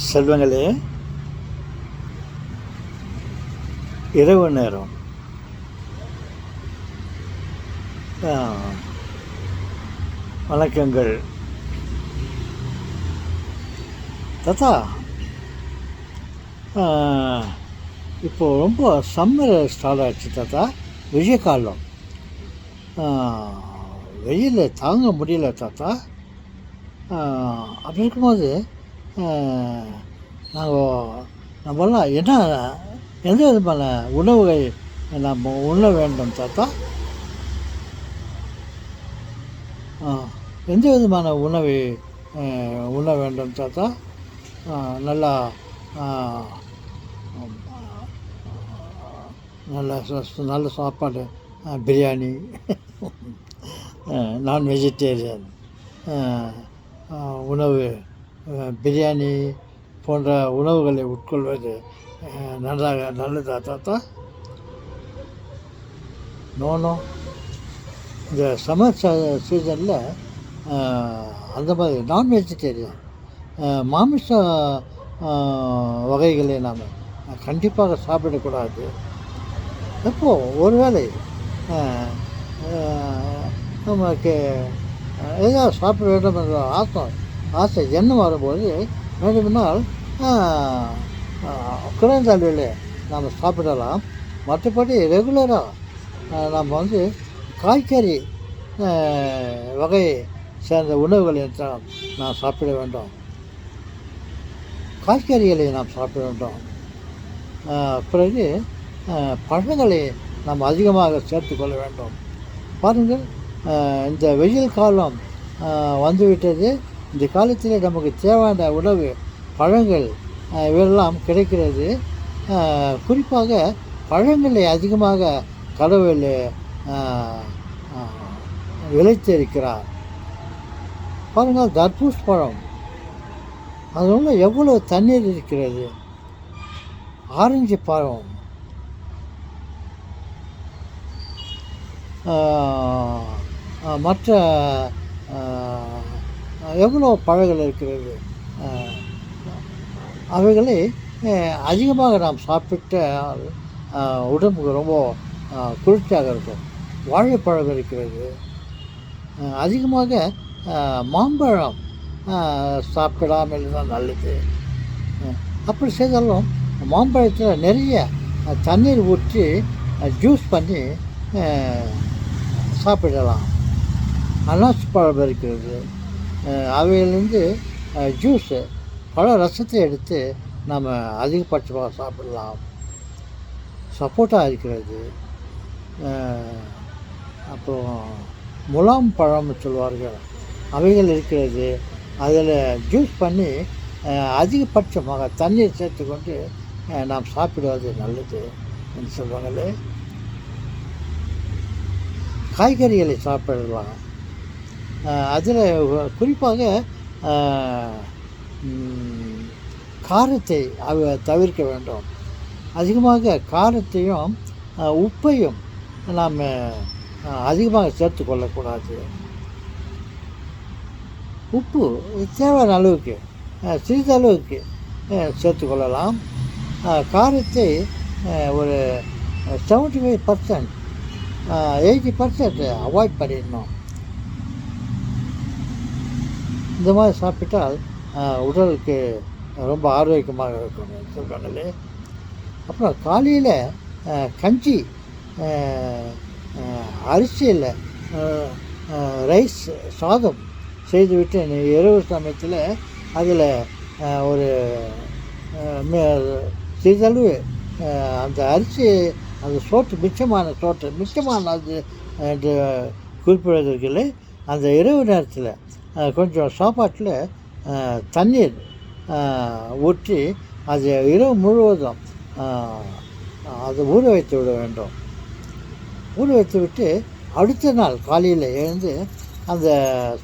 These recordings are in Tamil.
செல்வங்களே, இரவு நேரம். வணக்கங்கள் தாத்தா. இப்போது ரொம்ப சம்மர் ஸ்டார்ட் ஆகிடுச்சு தாத்தா. வெய்ய காலம், வெயில் தாங்க முடியல தாத்தா. அப்படி இருக்கும்போது நம்மளாம் எந்த விதமான உணவுகளை நம்ம உண்ண வேண்டும் தாத்தா? எந்த விதமான உணவை உண்ண வேண்டும் தாத்தா? நல்லா நல்ல நல்ல சாப்பாடு, பிரியாணி, நான் வெஜிடேரியன் உணவு, பிரியாணி போன்ற உணவுகளை உட்கொள்வது நல்லதா தாத்தா? நோ, இந்த சம்மர் சீசனில் அந்த மாதிரி நான் வெஜிடேரியன் மாமிச வகைகளை நாம் கண்டிப்பாக சாப்பிடக்கூடாது. எப்போது ஒருவேளை நமக்கு ஏதாவது சாப்பிட வேண்டும் என்ற ஆசை எண்ணம் வரும்போது வேண்டுமென்றால் குறைந்த அளவில் நாம் சாப்பிடலாம். மற்றபடி ரெகுலராக நாம் காய்கறி வகையை சேர்ந்த உணவுகளை நாம் சாப்பிட வேண்டும். காய்கறிகளை நாம் சாப்பிட வேண்டும். பிறகு பழங்களை நாம் அதிகமாக சேர்த்துக்கொள்ள வேண்டும். பாருங்கள், இந்த வெயில் காலம் வந்துவிட்டது. இந்த காலத்தில் நமக்கு தேவையான உணவு பழங்கள் இவையெல்லாம் கிடைக்கிறது. குறிப்பாக பழங்களை அதிகமாக கடவுள் விளைத்திருக்கிறார். பாருங்கள், தர்பூஸ் பழம், அதில் எவ்வளோ தண்ணீர் இருக்கிறது. ஆரஞ்சு பழம், மற்ற எவ்வளோ பழங்கள் இருக்கிறது. அவைகளை அதிகமாக நாம் சாப்பிட்டால் உடம்புக்கு ரொம்ப குளிர்ச்சியாக இருக்கும். வாழைப்பழம் இருக்கிறது. அதிகமாக மாம்பழம் சாப்பிடாமல் தான் நல்லது. அப்படி செய்தாலும் மாம்பழத்தில் நிறைய தண்ணீர் ஊற்றி ஜூஸ் பண்ணி சாப்பிடலாம். அனாசி பழம் இருக்கிறது. அவையிலேருந்து ஜூஸு, பழ ரசத்தை எடுத்து நம்ம அதிகபட்சமாக சாப்பிடலாம். சப்போட்டா இருக்கிறது. அப்புறம் முலாம் பழம்னு சொல்வார்கள், அவைகள் இருக்கிறது. அதில் ஜூஸ் பண்ணி அதிகபட்சமாக தண்ணீர் சேர்த்துக்கொண்டு நாம் சாப்பிடுவது நல்லது என்று சொல்வாங்களே. காய்கறிகளை சாப்பிடலாம். அதில் குறிப்பாக காரத்தை தவிர்க்க வேண்டும். அதிகமாக காரத்தையும் உப்பையும் நாம் அதிகமாக சேர்த்து கொள்ளக்கூடாது. உப்பு தேவையான அளவுக்கு, சிறிதளவுக்கு சேர்த்துக்கொள்ளலாம். காரத்தை ஒரு 75%, 80% அவாய்ட் பண்ணிடணும். இந்த மாதிரி சாப்பிட்டால் உடலுக்கு ரொம்ப ஆரோக்கியமாக இருக்கும் சொல்கிறாங்களே. அப்புறம் காலையில் கஞ்சி, அரிசியில் ரைஸ் சாதம் செய்துவிட்டு இரவு சமயத்தில் அதில் ஒரு சிறிதளவு அந்த அரிசி, அந்த மிச்சமான அது என்று குறிப்பிடுவதற்கு அந்த இரவு நேரத்தில் கொஞ்சம் சாப்பாட்டில் தண்ணீர் ஊற்றி அது இரவு முழுவதும் அதை ஊற வைத்து விட வேண்டும். ஊற வைத்து விட்டு அடுத்த நாள் காலையில் எழுந்து அந்த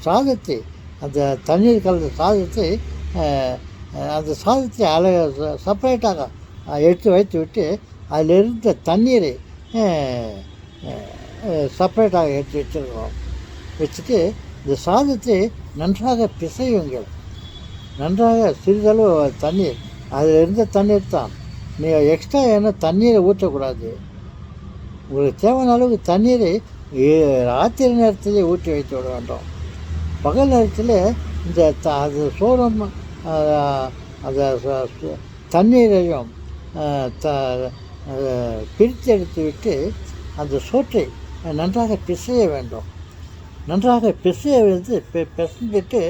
சாதத்தை, அந்த தண்ணீர் கலந்த சாதத்தை செப்பரேட்டாக எடுத்து வைத்து விட்டு அதிலிருந்த தண்ணீரை செப்பரேட்டாக எடுத்து வச்சுட்டு இந்த சாதத்தை நன்றாக பிசையுங்கள். நன்றாக சிறிதளவு தண்ணீர், அதில் இருந்த தண்ணீர் தான். நீங்கள் எக்ஸ்ட்ரா ஏன்னா தண்ணீரை ஊற்றக்கூடாது. உங்களுக்கு தேவையான அளவுக்கு தண்ணீரை ராத்திரி நேரத்திலே ஊற்றி வைத்து விட வேண்டும். பகல் நேரத்தில் இந்த அது சோளம் அந்த தண்ணீரையும் பிரித்து எடுத்து விட்டு அந்த சோற்றை நன்றாக பிசைய வேண்டும். நன்றாக பிசைய வந்து பிசைஞ்சிட்டு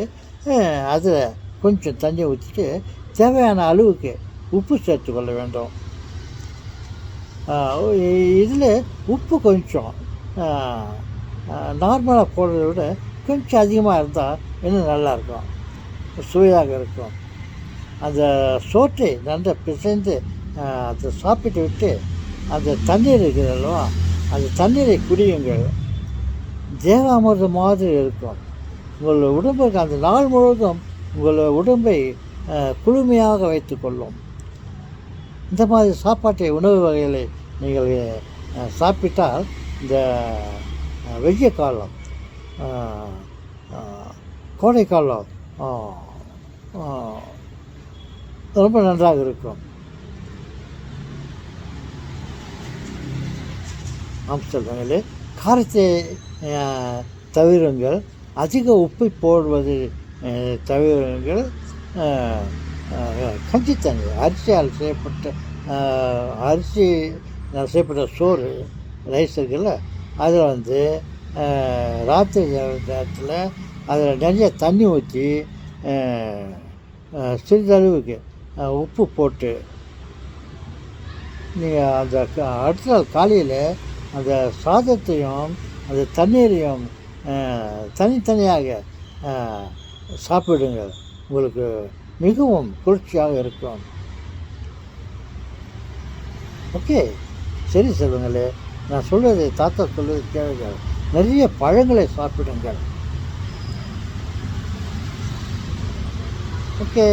அதில் கொஞ்சம் தண்ணி ஊற்றிட்டு தேவையான அளவுக்கு உப்பு சேர்த்து கொள்ள வேண்டும். இதில் உப்பு கொஞ்சம் நார்மலாக போடுறத விட கொஞ்சம் அதிகமாக இருந்தால் இன்னும் நல்லாயிருக்கும், சுவையாக இருக்கும். அந்த சோற்றை நல்லா பிசைந்து அதை சாப்பிட்டு விட்டு அந்த தண்ணீர் இருக்குது அல்லவா, அந்த தண்ணீரை குடியுங்கள். தேவாமிர்தம் மாதிரி இருக்கும். உங்கள் உடம்புக்கு அந்த நாள் முழுவதும் உங்கள் உடம்பை குளுமையாக வைத்து கொள்ளும். இந்த மாதிரி சாப்பாட்டை உணவு வகைகளை நீங்கள் சாப்பிட்டால் இந்த வெய்ய காலம், கோடை காலம் ரொம்ப நன்றாக இருக்கும். செல்வங்களே, காரத்தை தவிருங்கள், அதிக உப்பை போடுவது தவிருங்கள். கஞ்சித்தண்ணி, அரிசியால் செய்யப்பட்ட சோறு ரைஸ் இருக்குல்ல, அதில் வந்து ராத்திரி நேரத்தில் அதில் நிறைய தண்ணி ஊற்றி சிறிதளவுக்கு உப்பு போட்டு நீங்கள் அந்த அடுத்த நாள் காலையில் அந்த சாதத்தையும் அந்த தண்ணீரையும் தனித்தனியாக சாப்பிடுங்கள். உங்களுக்கு மிகவும் குளிர்ச்சியாக இருக்கும். ஓகே, சரி செல்வங்களே, நான் சொல்வதை தாத்தா சொல்வதை கேளுங்கள். நிறைய பழங்களை சாப்பிடுங்கள். ஓகே.